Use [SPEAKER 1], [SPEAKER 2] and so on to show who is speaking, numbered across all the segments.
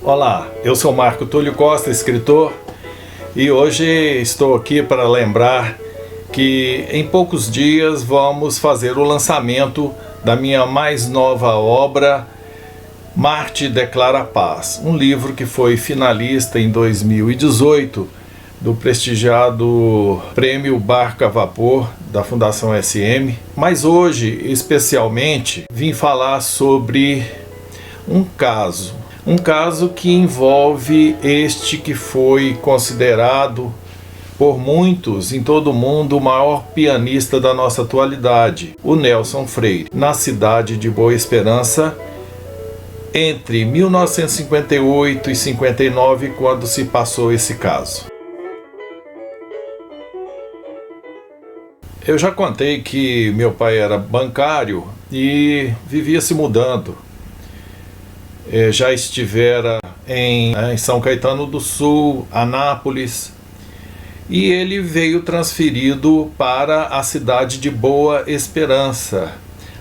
[SPEAKER 1] Olá, eu sou Marco Túlio Costa, escritor, e hoje estou aqui para lembrar que em poucos dias vamos fazer o lançamento da minha mais nova obra, Marte Declara Paz, um livro que foi finalista em 2018 do prestigiado Prêmio Barca a Vapor da Fundação SM. Mas hoje, especialmente, vim falar sobre um caso que envolve este que foi considerado por muitos em todo o mundo o maior pianista da nossa atualidade, o Nelson Freire, na cidade de Boa Esperança, entre 1958 e 59, quando se passou esse caso. Eu já contei que meu pai era bancário e vivia se mudando. Já estivera em São Caetano do Sul, Anápolis, e ele veio transferido para a cidade de Boa Esperança,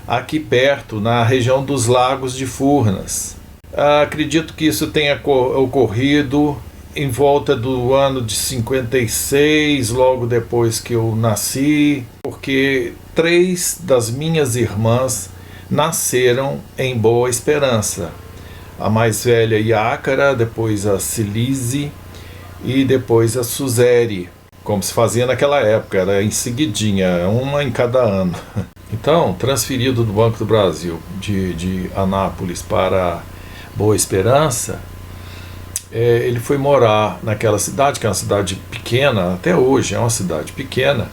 [SPEAKER 1] aqui perto, na região dos Lagos de Furnas. Acredito que isso tenha ocorrido em volta do ano de 56, logo depois que eu nasci, porque 3 das minhas irmãs nasceram em Boa Esperança. A mais velha, Iácara, depois a Cilise e depois a Suzere, como se fazia naquela época, era em seguidinha, uma em cada ano. Então, transferido do Banco do Brasil de Anápolis para Boa Esperança, ele foi morar naquela cidade, que é uma cidade pequena, até hoje é uma cidade pequena,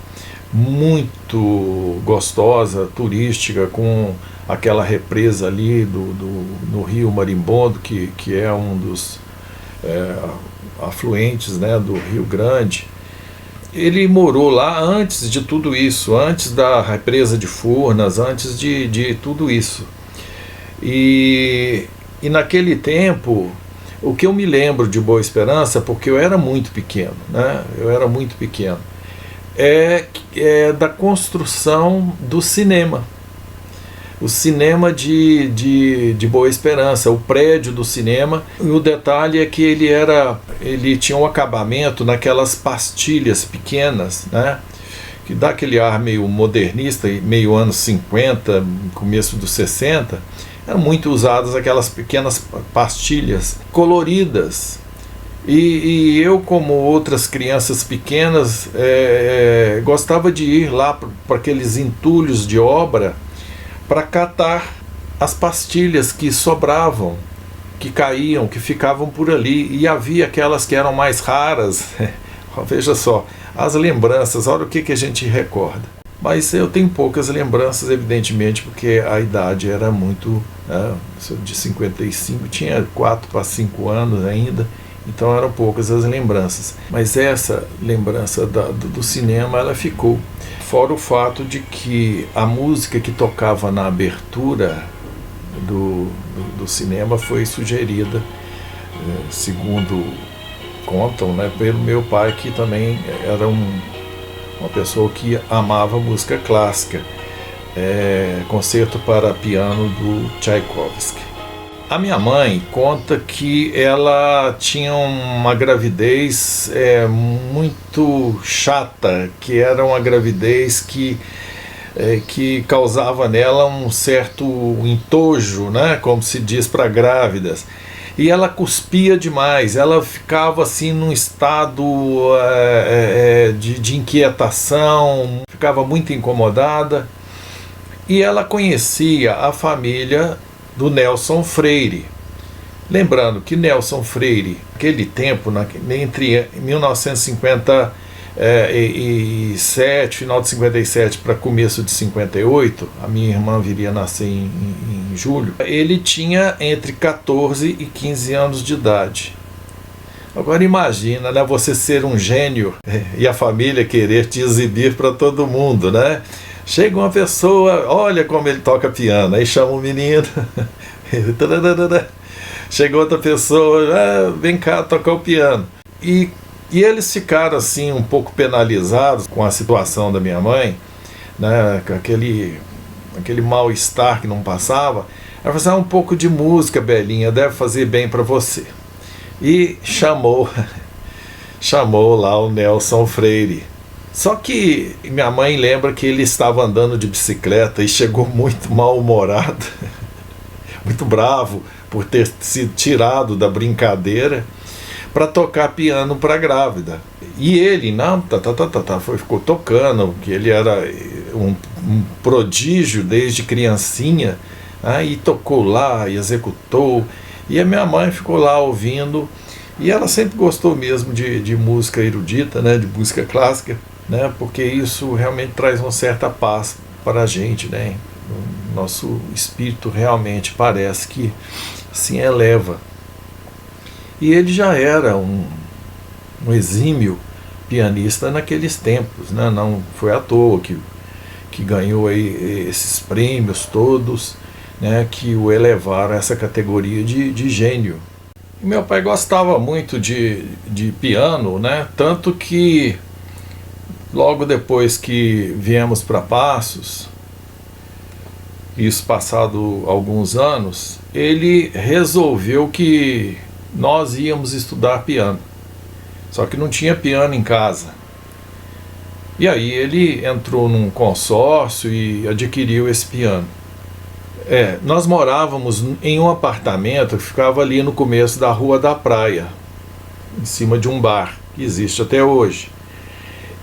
[SPEAKER 1] muito gostosa, turística, com aquela represa ali no Rio Marimbondo, que é um dos afluentes, né, do Rio Grande. Ele morou lá antes de tudo isso, antes da represa de Furnas, antes de tudo isso. E naquele tempo, o que eu me lembro de Boa Esperança, porque eu era muito pequeno, né? É da construção do cinema. O cinema de Boa Esperança, o prédio do cinema. E o detalhe é que ele tinha um acabamento naquelas pastilhas pequenas, né? Que dá aquele ar meio modernista, meio anos 50, começo dos 60. Eram muito usadas aquelas pequenas pastilhas coloridas. E eu, como outras crianças pequenas, gostava de ir lá para aqueles entulhos de obra para catar as pastilhas que sobravam, que caíam, que ficavam por ali. E havia aquelas que eram mais raras. Veja só, as lembranças, olha o que a gente recorda. Mas eu tenho poucas lembranças, evidentemente, porque a idade era muito, de 55, tinha 4 para 5 anos ainda, então eram poucas as lembranças. Mas essa lembrança do cinema, ela ficou. Fora o fato de que a música que tocava na abertura do cinema foi sugerida, segundo contam, né, pelo meu pai, que também era uma pessoa que amava música clássica, concerto para piano do Tchaikovsky. A minha mãe conta que ela tinha uma gravidez muito chata, que era uma gravidez que causava nela um certo entojo, né, como se diz para grávidas. E ela cuspia demais, ela ficava assim num estado de inquietação, ficava muito incomodada. E ela conhecia a família do Nelson Freire. Lembrando que Nelson Freire, naquele tempo, entre 1957, final de 57 para começo de 58, a minha irmã viria a nascer em julho, ele tinha entre 14 e 15 anos de idade. Agora imagina, né, você ser um gênio e a família querer te exibir para todo mundo, né? Chega uma pessoa, olha como ele toca piano, aí chama o menino, chega outra pessoa, vem cá tocar o piano. E eles ficaram assim um pouco penalizados com a situação da minha mãe, né, com aquele mal-estar que não passava. Ela falou assim, um pouco de música, Belinha, deve fazer bem para você. e chamou lá o Nelson Freire. Só que minha mãe lembra que ele estava andando de bicicleta e chegou muito mal-humorado, muito bravo por ter sido tirado da brincadeira para tocar piano para a grávida. E ele, não, ficou tocando, que ele era um prodígio desde criancinha, e tocou lá e executou. E a minha mãe ficou lá ouvindo, e ela sempre gostou mesmo de música erudita, né, de música clássica, né, porque isso realmente traz uma certa paz para a gente, né? O nosso espírito realmente parece que se eleva. E ele já era um exímio pianista naqueles tempos, né? Não foi à toa que ganhou aí esses prêmios todos, né, que o elevaram a essa categoria de gênio. E meu pai gostava muito de piano, né? Tanto que logo depois que viemos para Passos, isso passado alguns anos, ele resolveu que nós íamos estudar piano. Só que não tinha piano em casa. E aí ele entrou num consórcio e adquiriu esse piano. Nós morávamos em um apartamento que ficava ali no começo da Rua da Praia, em cima de um bar, que existe até hoje.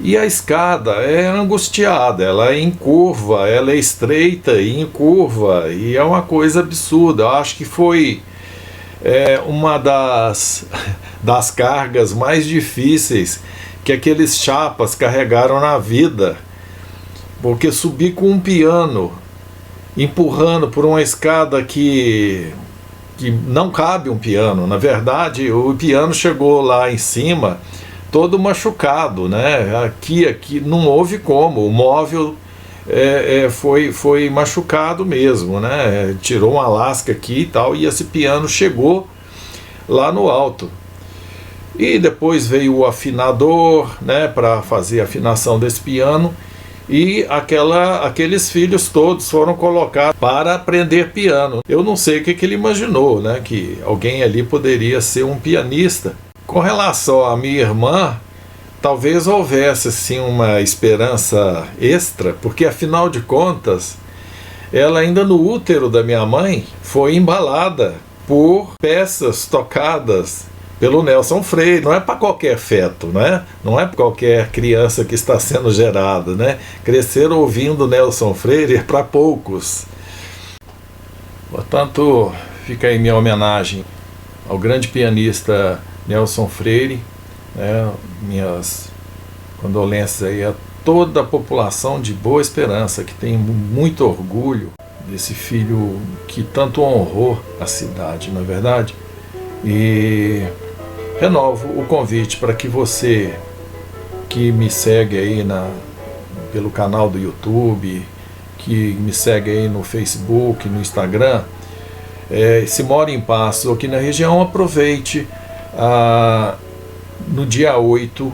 [SPEAKER 1] E a escada é angustiada, ela é em curva, ela é estreita e em curva, e é uma coisa absurda. Eu acho que foi uma das cargas mais difíceis que aqueles chapas carregaram na vida, porque subir com um piano empurrando por uma escada que não cabe um piano. Na verdade, o piano chegou lá em cima todo machucado, né? Aqui não houve como, o móvel foi machucado mesmo, né? Tirou uma lasca aqui e tal, e esse piano chegou lá no alto. E depois veio o afinador, né, para fazer a afinação desse piano, e aqueles filhos todos foram colocados para aprender piano. Eu não sei o que ele imaginou, né, que alguém ali poderia ser um pianista. Com relação à minha irmã, talvez houvesse assim uma esperança extra, porque afinal de contas, ela ainda no útero da minha mãe foi embalada por peças tocadas pelo Nelson Freire. Não é para qualquer feto, né? Não é para qualquer criança que está sendo gerada, né? Crescer ouvindo Nelson Freire é para poucos. Portanto, fica aí minha homenagem ao grande pianista Nelson Freire, né? Minhas condolências aí a toda a população de Boa Esperança, que tem muito orgulho desse filho que tanto honrou a cidade, não é verdade? E renovo o convite para que você que me segue aí pelo canal do YouTube, que me segue aí no Facebook, no Instagram, se mora em Passos ou aqui na região, aproveite no dia 8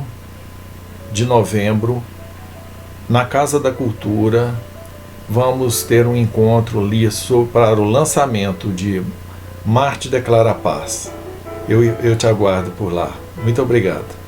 [SPEAKER 1] de novembro, na Casa da Cultura, vamos ter um encontro ali para o lançamento de Marte Declara Paz. Eu te aguardo por lá. Muito obrigado.